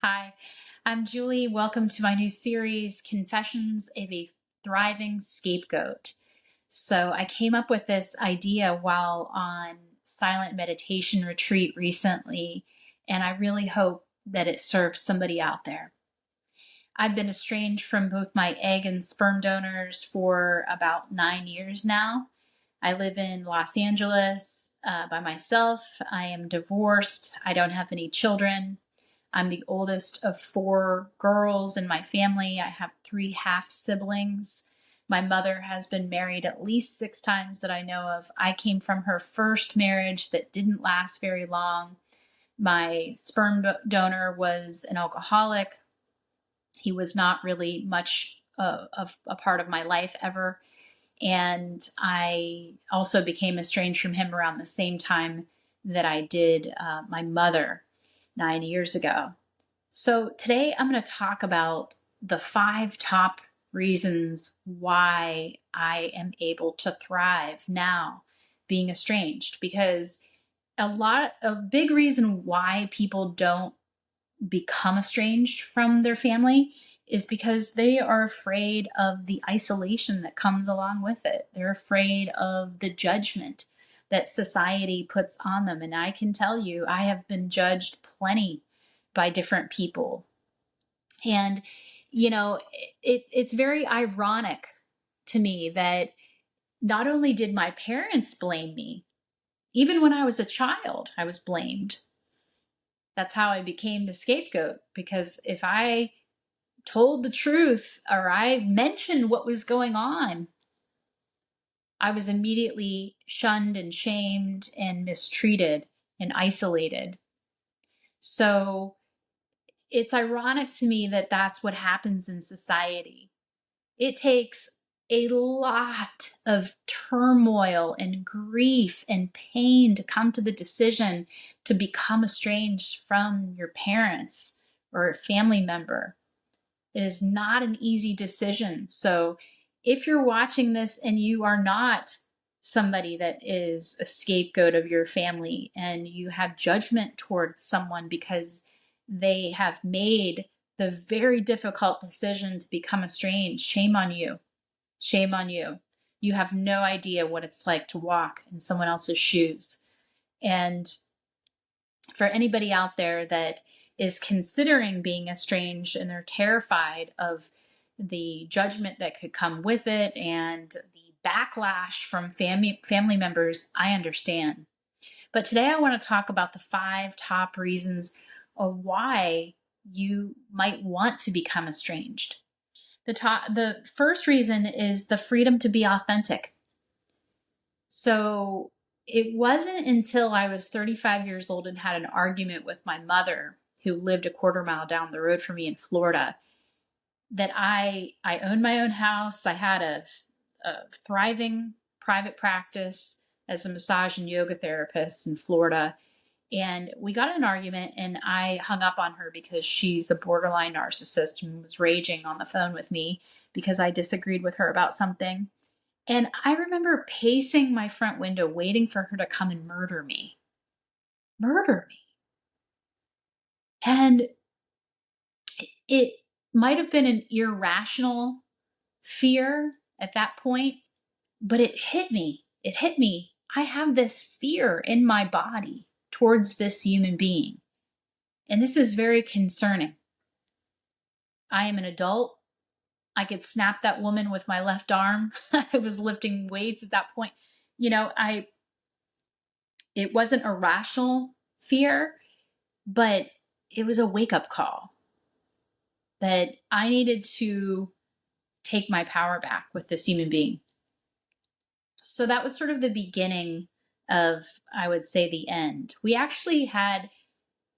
Hi, I'm Julie. Welcome to my new series, Confessions of a Thriving Scapegoat. So, I came up with this idea while on silent meditation retreat recently, and I really hope that it serves somebody out there. I've been estranged from both my egg and sperm donors for about 9 years now. I live in Los Angeles by myself. I am divorced. I don't have any children. I'm the oldest of four girls in my family. I have three half siblings. My mother has been married at least 6 times that I know of. I came from her first marriage that didn't last very long. My sperm donor was an alcoholic. He was not really much of a part of my life ever. And I also became estranged from him around the same time that I did my mother 9 years ago. So today I'm going to talk about the 5 top reasons why I am able to thrive now being estranged, because a big reason why people don't become estranged from their family is because they are afraid of the isolation that comes along with it. They're afraid of the judgment that society puts on them. And I can tell you, I have been judged plenty by different people. And, it's very ironic to me that not only did my parents blame me, even when I was a child, I was blamed. That's how I became the scapegoat, because if I told the truth or I mentioned what was going on, I was immediately shunned and shamed and mistreated and isolated. So it's ironic to me that that's what happens in society. It takes a lot of turmoil and grief and pain to come to the decision to become estranged from your parents or a family member. It is not an easy decision. So if you're watching this and you are not somebody that is a scapegoat of your family and you have judgment towards someone because they have made the very difficult decision to become estranged, shame on you. Shame on you. You have no idea what it's like to walk in someone else's shoes. And for anybody out there that is considering being estranged and they're terrified of the judgment that could come with it and the backlash from family members, I understand. But today I want to talk about the 5 top reasons of why you might want to become estranged. The first reason is the freedom to be authentic. So it wasn't until I was 35 years old and had an argument with my mother, who lived a quarter mile down the road from me in Florida, that I owned my own house. I had a thriving private practice as a massage and yoga therapist in Florida. And we got in an argument and I hung up on her because she's a borderline narcissist and was raging on the phone with me because I disagreed with her about something. And I remember pacing my front window, waiting for her to come and murder me. Murder me. And it might have been an irrational fear at that point, but it hit me. It hit me. I have this fear in my body towards this human being. And this is very concerning. I am an adult. I could snap that woman with my left arm. I was lifting weights at that point. It wasn't a rational fear, but it was a wake-up call that I needed to take my power back with this human being. So that was sort of the beginning of, I would say, the end. We actually had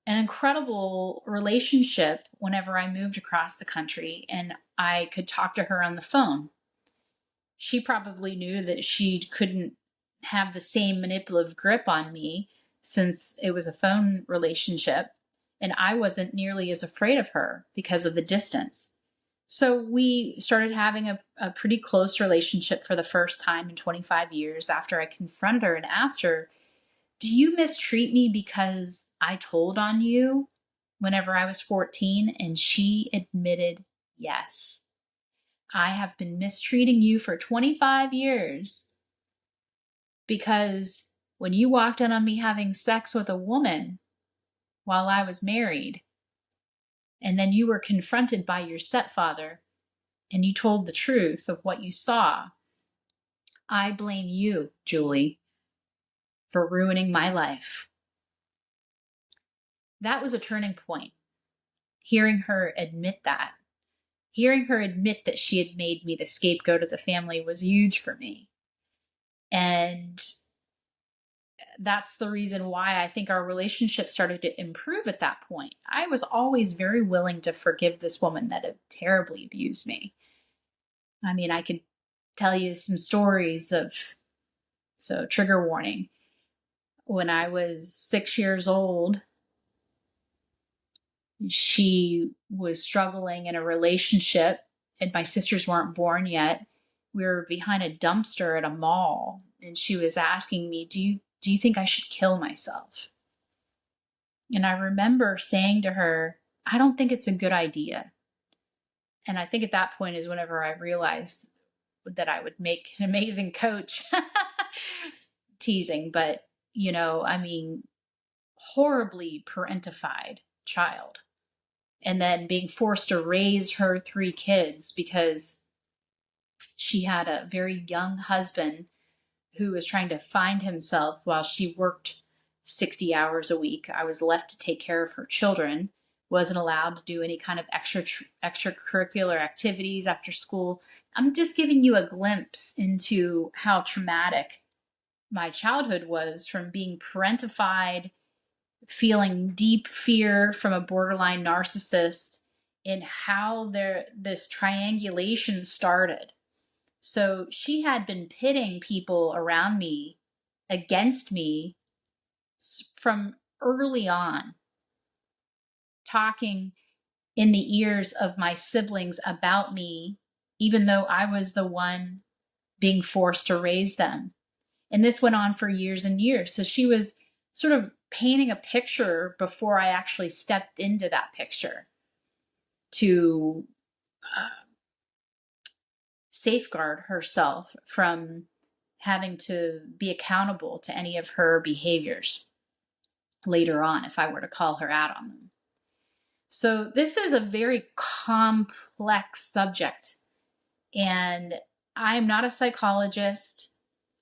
an incredible relationship whenever I moved across the country and I could talk to her on the phone. She probably knew that she couldn't have the same manipulative grip on me since it was a phone relationship, and I wasn't nearly as afraid of her because of the distance. So we started having a pretty close relationship for the first time in 25 years after I confronted her and asked her, "Do you mistreat me because I told on you? whenever I was 14, and she admitted yes. I have been mistreating you for 25 years because when you walked in on me having sex with a woman while I was married, and then you were confronted by your stepfather and you told the truth of what you saw, I blame you, Julie, for ruining my life. That was a turning point. Hearing her admit that, hearing her admit that she had made me the scapegoat of the family was huge for me. And that's the reason why I think our relationship started to improve at that point. I was always very willing to forgive this woman that had terribly abused me. I mean, I could tell you some stories of, so trigger warning. When I was 6 years old, she was struggling in a relationship, and my sisters weren't born yet. We were behind a dumpster at a mall, and she was asking me, do you think I should kill myself? And I remember saying to her, I don't think it's a good idea. And I think at that point is whenever I realized that I would make an amazing coach. Teasing, but I mean, horribly parentified child. And then being forced to raise her 3 kids because she had a very young husband who was trying to find himself while she worked 60 hours a week. I was left to take care of her children, wasn't allowed to do any kind of extracurricular activities after school. I'm just giving you a glimpse into how traumatic my childhood was, from being parentified, feeling deep fear from a borderline narcissist, and how this triangulation started. So she had been pitting people around me against me from early on, talking in the ears of my siblings about me, even though I was the one being forced to raise them. And this went on for years and years. So she was sort of painting a picture before I actually stepped into that picture to safeguard herself from having to be accountable to any of her behaviors later on if I were to call her out on them. So this is a very complex subject, and I'm not a psychologist.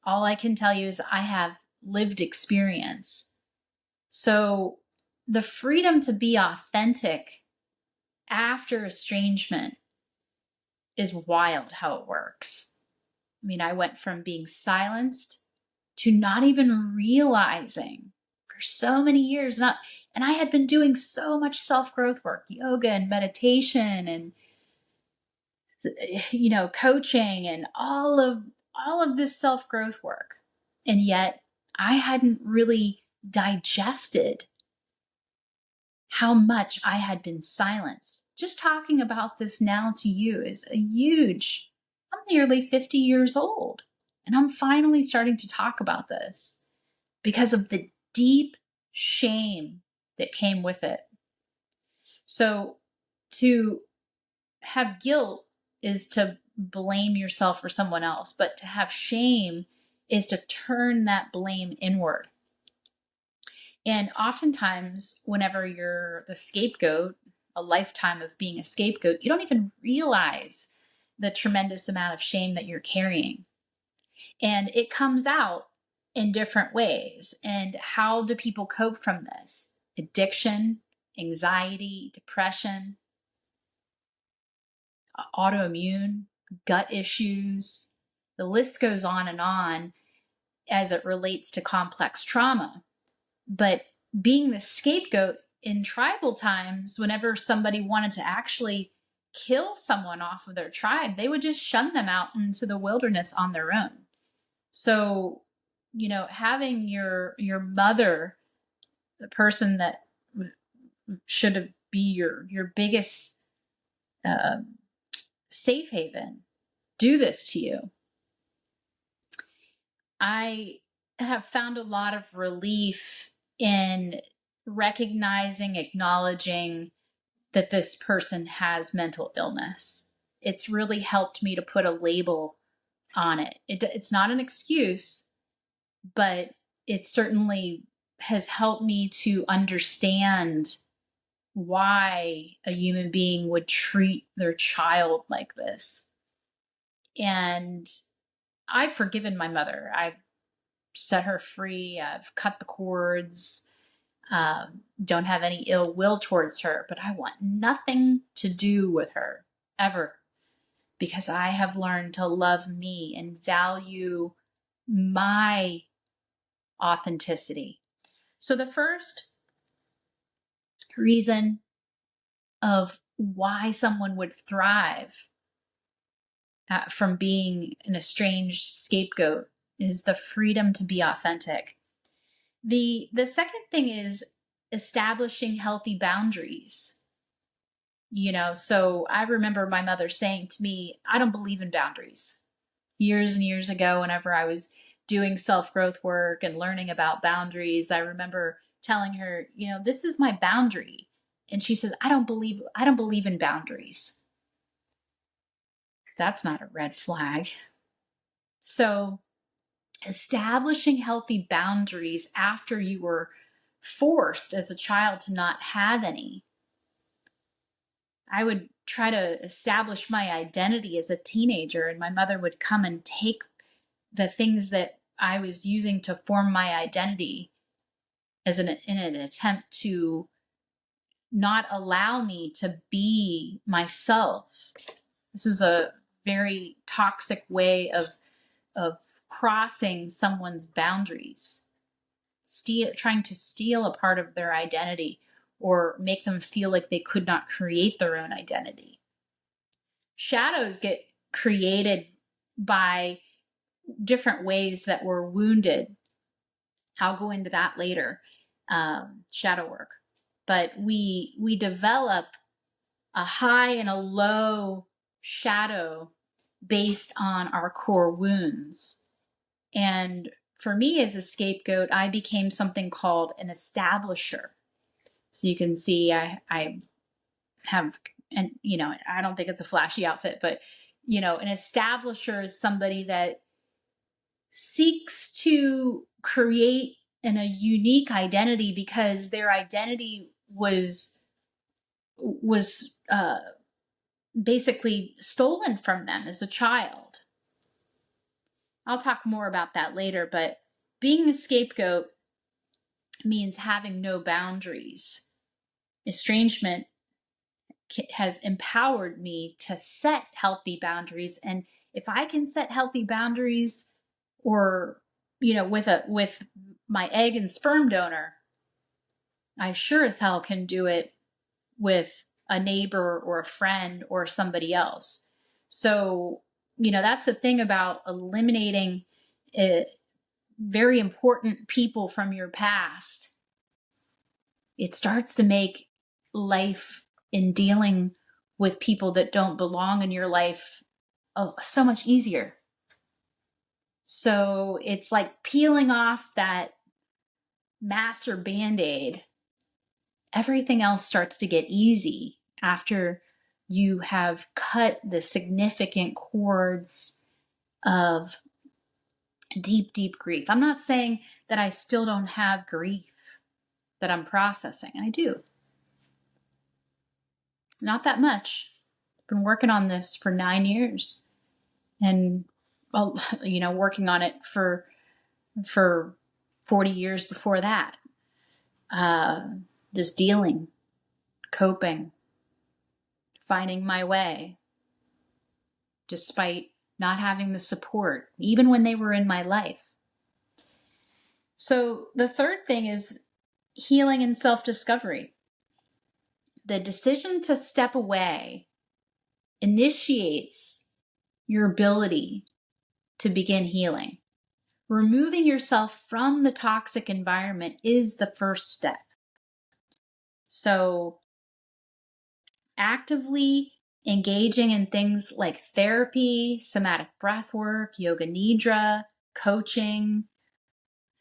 All I can tell you is I have lived experience. So the freedom to be authentic after estrangement is wild how it works. I mean, I went from being silenced to not even realizing for so many years, and I had been doing so much self-growth work, yoga and meditation and coaching and all of this self-growth work. And yet I hadn't really digested how much I had been silenced. Just talking about this now to you is a huge, I'm nearly 50 years old, and I'm finally starting to talk about this because of the deep shame that came with it. So to have guilt is to blame yourself for someone else, but to have shame is to turn that blame inward. And oftentimes, whenever you're the scapegoat, a lifetime of being a scapegoat, you don't even realize the tremendous amount of shame that you're carrying. And it comes out in different ways. And how do people cope from this? Addiction, anxiety, depression, autoimmune, gut issues. The list goes on as it relates to complex trauma. But being the scapegoat in tribal times, whenever somebody wanted to actually kill someone off of their tribe, they would just shun them out into the wilderness on their own. So, having your mother, the person that should be your biggest safe haven, do this to you. I have found a lot of relief in recognizing, acknowledging that this person has mental illness. It's really helped me to put a label on it. It's not an excuse, but it certainly has helped me to understand why a human being would treat their child like this. And I've forgiven my mother. I've set her free. I've cut the cords. Don't have any ill will towards her, but I want nothing to do with her ever, because I have learned to love me and value my authenticity. So the first reason of why someone would thrive from being an estranged scapegoat is the freedom to be authentic. The second thing is establishing healthy boundaries. So I remember my mother saying to me, I don't believe in boundaries. Years and years ago, whenever I was doing self-growth work and learning about boundaries, I remember telling her, this is my boundary. And she says, I don't believe in boundaries. That's not a red flag. So establishing healthy boundaries after you were forced as a child to not have any. I would try to establish my identity as a teenager, and my mother would come and take the things that I was using to form my identity in an attempt to not allow me to be myself. This is a very toxic way of crossing someone's boundaries, trying to steal a part of their identity or make them feel like they could not create their own identity. Shadows get created by different ways that we're wounded. I'll go into that later, shadow work. But we develop a high and a low shadow based on our core wounds. And for me as a scapegoat, I became something called an establisher. So you can see I have, and I don't think it's a flashy outfit, but an establisher is somebody that seeks to create a unique identity because their identity was basically stolen from them as a child. I'll talk more about that later, but being a scapegoat means having no boundaries. Estrangement has empowered me to set healthy boundaries, and if I can set healthy boundaries, or with my egg and sperm donor, I sure as hell can do it with a neighbor or a friend or somebody else. So that's the thing about eliminating very important people from your past. It starts to make life in dealing with people that don't belong in your life so much easier. So it's like peeling off that master Band-Aid. Everything else starts to get easy after you have cut the significant cords of deep, deep grief. I'm not saying that I still don't have grief that I'm processing. I do. Not that much. I've been working on this for 9 years, and working on it for 40 years before that. Just dealing, coping, finding my way, despite not having the support, even when they were in my life. So the third thing is healing and self-discovery. The decision to step away initiates your ability to begin healing. Removing yourself from the toxic environment is the first step. So actively engaging in things like therapy, somatic breath work, yoga nidra, coaching,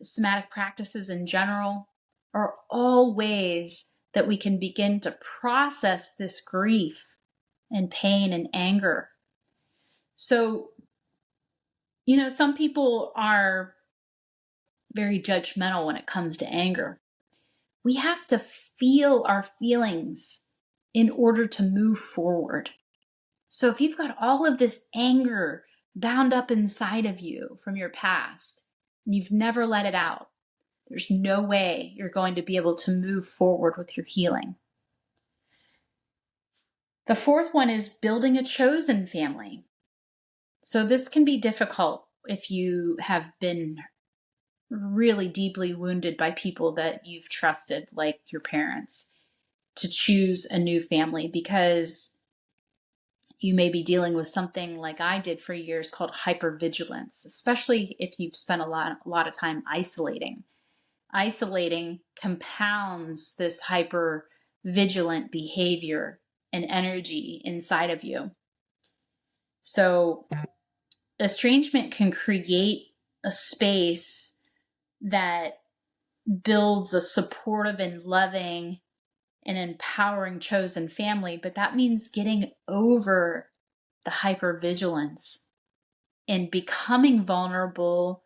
somatic practices in general are all ways that we can begin to process this grief and pain and anger. So, some people are very judgmental when it comes to anger. We have to feel our feelings in order to move forward. So if you've got all of this anger bound up inside of you from your past and you've never let it out, there's no way you're going to be able to move forward with your healing. The fourth one is building a chosen family. So this can be difficult if you have been really deeply wounded by people that you've trusted, like your parents, to choose a new family, because you may be dealing with something like I did for years called hypervigilance, especially if you've spent a lot of time isolating. Isolating compounds this hypervigilant behavior and energy inside of you. So estrangement can create a space that builds a supportive and loving and empowering chosen family, but that means getting over the hypervigilance and becoming vulnerable,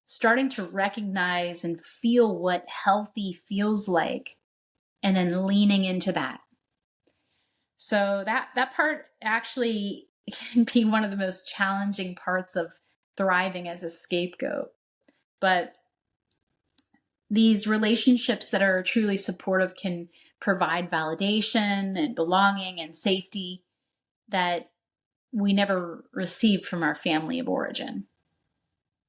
starting to recognize and feel what healthy feels like, and then leaning into that. So that part actually can be one of the most challenging parts of thriving as a scapegoat. But these relationships that are truly supportive can provide validation and belonging and safety that we never received from our family of origin.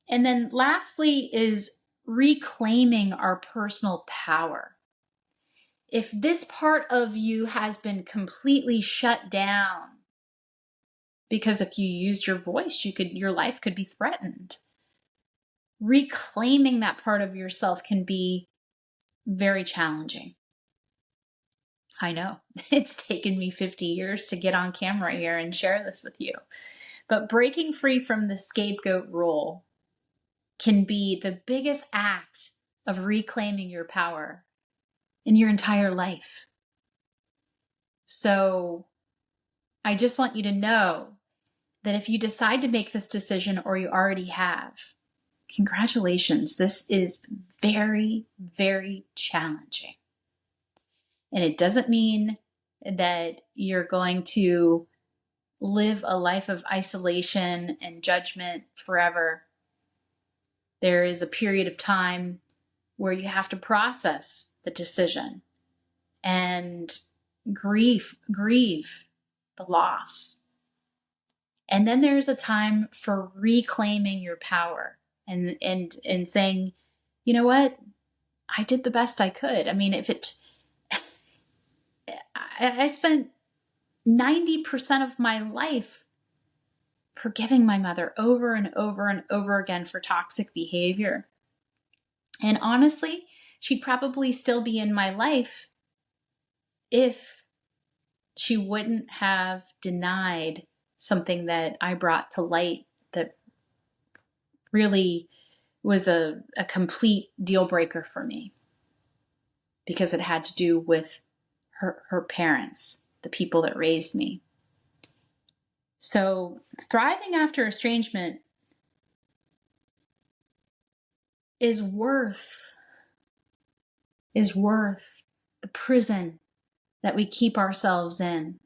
And then lastly is reclaiming our personal power. If this part of you has been completely shut down, because if you used your voice, your life could be threatened. Reclaiming that part of yourself can be very challenging. I know it's taken me 50 years to get on camera here and share this with you. But breaking free from the scapegoat role can be the biggest act of reclaiming your power in your entire life. So I just want you to know that if you decide to make this decision, or you already have, congratulations. This is very, very challenging. And it doesn't mean that you're going to live a life of isolation and judgment forever. There is a period of time where you have to process the decision and grieve the loss. And then there's a time for reclaiming your power and saying, you know what? I did the best I could. I mean, I spent 90% of my life forgiving my mother over and over and over again for toxic behavior. And honestly, she'd probably still be in my life if she wouldn't have denied something that I brought to light that really was a complete deal breaker for me, because it had to do with her parents, the people that raised me. So thriving after estrangement is worth the prison that we keep ourselves in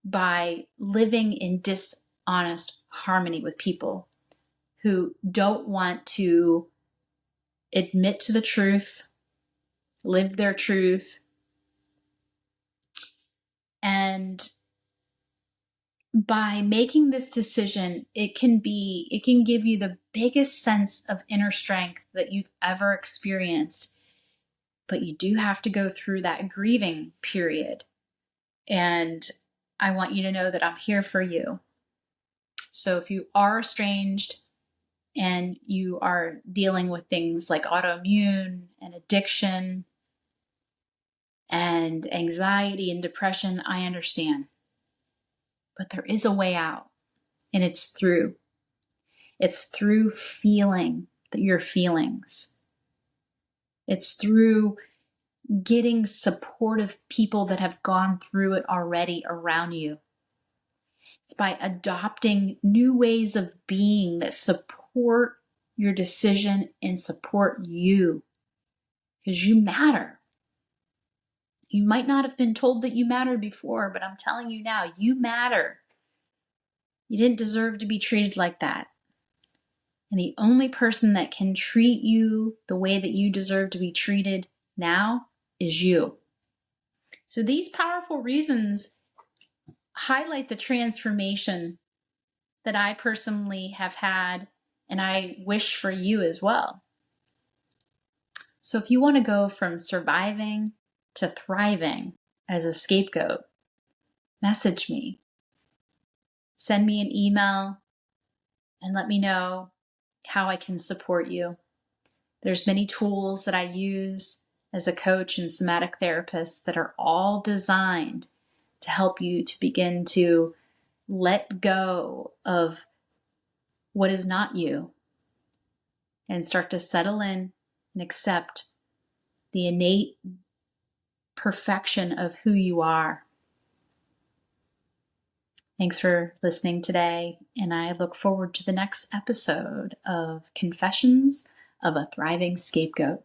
by living in dishonest harmony with people who don't want to admit to the truth, live their truth, and by making this decision, it can give you the biggest sense of inner strength that you've ever experienced. But you do have to go through that grieving period. And I want you to know that I'm here for you. So if you are estranged and you are dealing with things like autoimmune and addiction and anxiety and depression, I understand. But there is a way out, and it's through feeling your feelings. It's through getting supportive people that have gone through it already around you. It's by adopting new ways of being that support your decision and support you, because you matter. You might not have been told that you mattered before, but I'm telling you now, you matter. You didn't deserve to be treated like that. And the only person that can treat you the way that you deserve to be treated now is you. So these powerful reasons highlight the transformation that I personally have had, and I wish for you as well. So if you want to go from surviving to thriving as a scapegoat, message me. Send me an email and let me know how I can support you. There's many tools that I use as a coach and somatic therapist that are all designed to help you to begin to let go of what is not you and start to settle in and accept the innate perfection of who you are. Thanks for listening today, and I look forward to the next episode of Confessions of a Thriving Scapegoat.